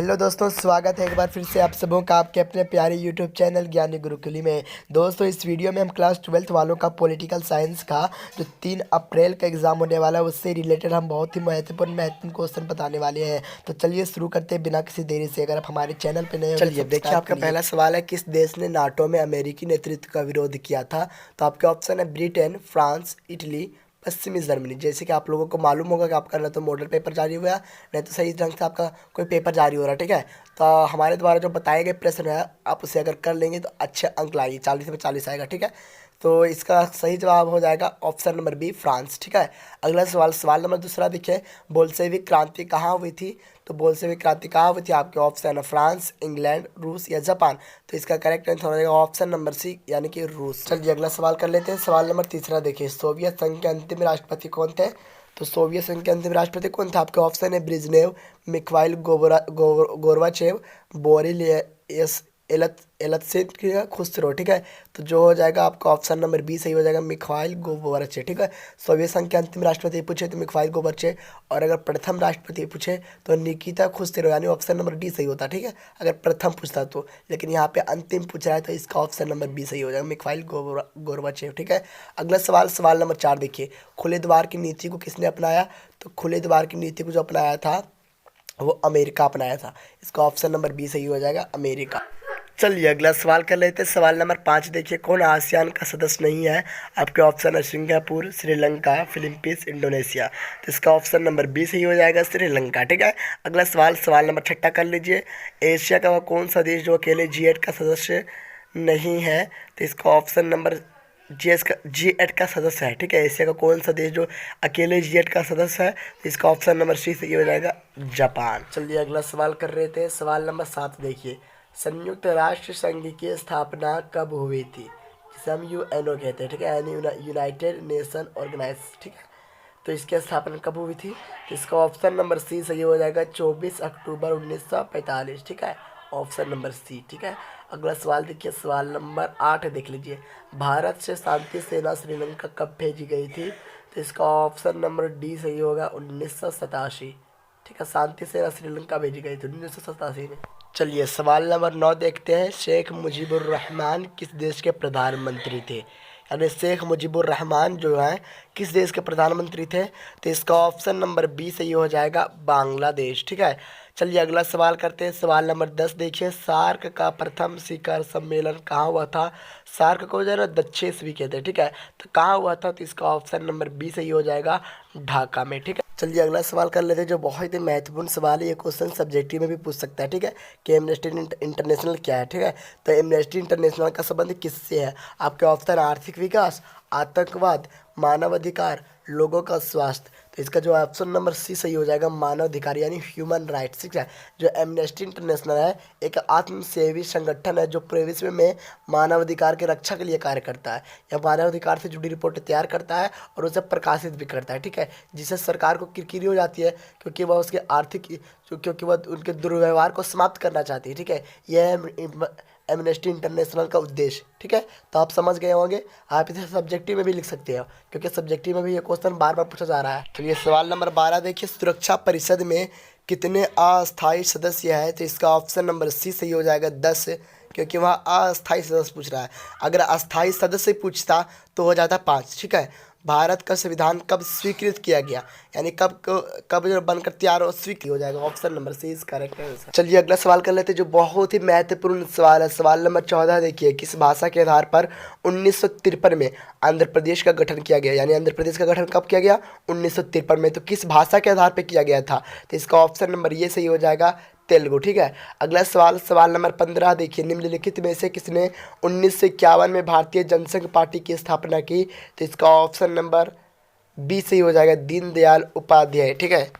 Hello दोस्तों, स्वागत है एक बार फिर से आप सबों का आपके अपने प्यारे यूट्यूब चैनल ज्ञानी गुरुकुली में। दोस्तों, इस वीडियो में हम क्लास 12th वालों का पॉलिटिकल साइंस का जो 3 अप्रैल का एग्ज़ाम होने वाला है उससे रिलेटेड हम बहुत ही महत्वपूर्ण क्वेश्चन बताने वाले हैं। तो चलिए शुरू करते हैं बिना किसी देरी से। अगर आप हमारे चैनल पर नए हो, चलिए देखिए, आपका पहला सवाल है, किस देश ने नाटो में अमेरिकी नेतृत्व का विरोध किया था? तो आपके ऑप्शन है ब्रिटेन, फ्रांस, इटली, पश्चिमी जर्मनी। जैसे कि आप लोगों को मालूम होगा कि आपका ना तो मॉडल पेपर जारी हुआ, नहीं तो सही ढंग से आपका कोई पेपर जारी हो रहा है, ठीक है। तो हमारे द्वारा जो बताए गए प्रश्न है, आप उसे अगर कर लेंगे तो अच्छे अंक लाइए, 40 में 40 आएगा, ठीक है। तो इसका सही जवाब हो जाएगा ऑप्शन नंबर बी, फ्रांस, ठीक है। अगला सवाल, सवाल नंबर दूसरा देखिए, बोल्शेविक क्रांति कहाँ हुई थी? तो बोल्शेविक क्रांति कहाँ हुई थी? आपके ऑप्शन है फ्रांस, इंग्लैंड, रूस या जापान। तो इसका करेक्ट आंसर हो जाएगा ऑप्शन नंबर सी, यानी कि रूस। चलिए अगला सवाल कर लेते हैं। सवाल नंबर तीसरा देखिए, सोवियत संघ के अंतिम राष्ट्रपति कौन थे? तो सोवियत संघ के अंतिम राष्ट्रपति कौन था? आपके ऑप्शन है ब्रिजनेव, मिखाइल गोर्बाचेव, बोरिस एल्त्सिन, खुसरो, ठीक है। तो जो हो जाएगा आपका ऑप्शन नंबर बी सही हो जाएगा, मिखाइल गोर्बाचेव, ठीक है। सोवियत संघ के अंतिम राष्ट्रपति पूछे तो मिखाइल गोर्बाचेव, और अगर प्रथम राष्ट्रपति पूछे तो निकिता खुसरो, यानी ऑप्शन नंबर डी सही होता, ठीक है, अगर प्रथम पूछता तो। लेकिन यहाँ पे अंतिम पूछ रहा है तो इसका ऑप्शन नंबर बी सही हो जाएगा, मिखाइल गोर्बाचेव, ठीक है। अगला सवाल, सवाल नंबर 4 देखिए, खुले द्वार की नीति को किसने अपनाया? तो खुले द्वार की नीति को जो अपनाया था वो अमेरिका अपनाया था। इसका ऑप्शन नंबर बी सही हो जाएगा, अमेरिका। चलिए अगला सवाल कर लेते हैं। सवाल नंबर 5 देखिए, कौन आसियान का सदस्य नहीं है? आपके ऑप्शन है सिंगापुर, श्रीलंका, फिलीपींस, इंडोनेशिया। तो इसका ऑप्शन नंबर बी सही हो जाएगा, श्रीलंका, ठीक है। अगला सवाल, सवाल नंबर 6 कर लीजिए, एशिया का वह कौन सा देश जो अकेले G8 का सदस्य नहीं है? तो इसका ऑप्शन नंबर G8 का सदस्य है, ठीक है। एशिया का कौन सा देश जो अकेले G8 का सदस्य है? इसका ऑप्शन नंबर सी सही हो जाएगा, जापान। चलिए अगला सवाल कर रहे थे। सवाल नंबर 7 देखिए, संयुक्त राष्ट्र संघ की स्थापना कब हुई थी? जिसे हम UNO कहते हैं, ठीक है, यानी यूनाइटेड नेशन ऑर्गेनाइज, ठीक है। तो इसकी स्थापना कब हुई थी? तो इसका ऑप्शन नंबर सी सही हो जाएगा, 24 अक्टूबर 1945, ठीक है, ऑप्शन नंबर सी, ठीक है। अगला सवाल देखिए, सवाल नंबर 8 देख लीजिए, भारत से शांति सेना श्रीलंका कब भेजी गई थी? तो इसका ऑप्शन नंबर डी सही होगा, 1987, ठीक है, शांति सेना श्रीलंका भेजी गई थी 1987 में। चलिए सवाल नंबर 9 देखते हैं, शेख मुजीबुर रहमान किस देश के प्रधानमंत्री थे? यानी शेख मुजीबुर रहमान जो है किस देश के प्रधानमंत्री थे? तो इसका ऑप्शन नंबर बी सही हो जाएगा, बांग्लादेश, ठीक है। चलिए अगला सवाल करते हैं। सवाल नंबर 10 देखिए, सार्क का प्रथम शिखर सम्मेलन कहाँ हुआ था? सार्क को जो है ना दक्षिण एशिया कहते हैं, ठीक है। तो कहाँ हुआ था? तो इसका ऑप्शन नंबर बी सही हो जाएगा, ढाका में, ठीक है। चलिए अगला सवाल कर लेते हैं, जो बहुत ही महत्वपूर्ण सवाल है। ये क्वेश्चन सब्जेक्टिव में भी पूछ सकता है, ठीक है, कि एमनेस्टी इंटरनेशनल क्या है, ठीक है। तो एमनेस्टी इंटरनेशनल का संबंध किससे है? आपके ऑप्शन आर्थिक विकास, आतंकवाद, मानवाधिकार, लोगों का स्वास्थ्य। तो इसका जो ऑप्शन नंबर सी सही हो जाएगा, मानवाधिकार, यानी ह्यूमन राइट्स, ठीक है। जो एमनेस्टी इंटरनेशनल है एक आत्मसेवी संगठन है जो पूरे विश्व में मानवाधिकार की रक्षा के लिए कार्य करता है। यह मानवाधिकार से जुड़ी रिपोर्ट तैयार करता है और उसे प्रकाशित भी करता है, ठीक है, जिससे सरकार को किरकिरी हो जाती है क्योंकि वह उसके आर्थिक क्योंकि वह उनके दुर्व्यवहार को समाप्त करना चाहती है, ठीक है। यह है एमनेस्टी इंटरनेशनल का उद्देश्य, ठीक है। तो आप समझ गए होंगे। आप इसे सब्जेक्टिव में भी लिख सकते हो क्योंकि सब्जेक्टिव में भी ये क्वेश्चन बार बार पूछा जा रहा है। तो ये सवाल नंबर 12 देखिए, सुरक्षा परिषद में कितने अस्थायी सदस्य हैं? तो इसका ऑप्शन नंबर सी सही हो जाएगा, 10, क्योंकि वहाँ अस्थायी सदस्य पूछ रहा है। अगर अस्थायी सदस्य पूछता तो हो जाता 5, ठीक है। भारत का संविधान कब स्वीकृत किया गया? यानी कब जो बनकर तैयार हो स्वीकृत हो जाएगा, option number C is correct answer. चलिए अगला सवाल कर लेते हैं, जो बहुत ही महत्वपूर्ण सवाल है। सवाल नंबर 14 देखिए, किस भाषा के आधार पर 1953 में आंध्र प्रदेश का गठन किया गया? यानी आंध्र प्रदेश का गठन कब किया गया? 1953 में। तो किस भाषा के आधार पर किया गया था? तो इसका ऑप्शन नंबर ये सही हो जाएगा, तेलुगु, ठीक है। अगला सवाल, सवाल नंबर 15 देखिए, निम्नलिखित में से किसने 1951 में भारतीय जनसंघ पार्टी की स्थापना की? तो इसका ऑप्शन नंबर बी सही हो जाएगा, दीनदयाल उपाध्याय, ठीक है।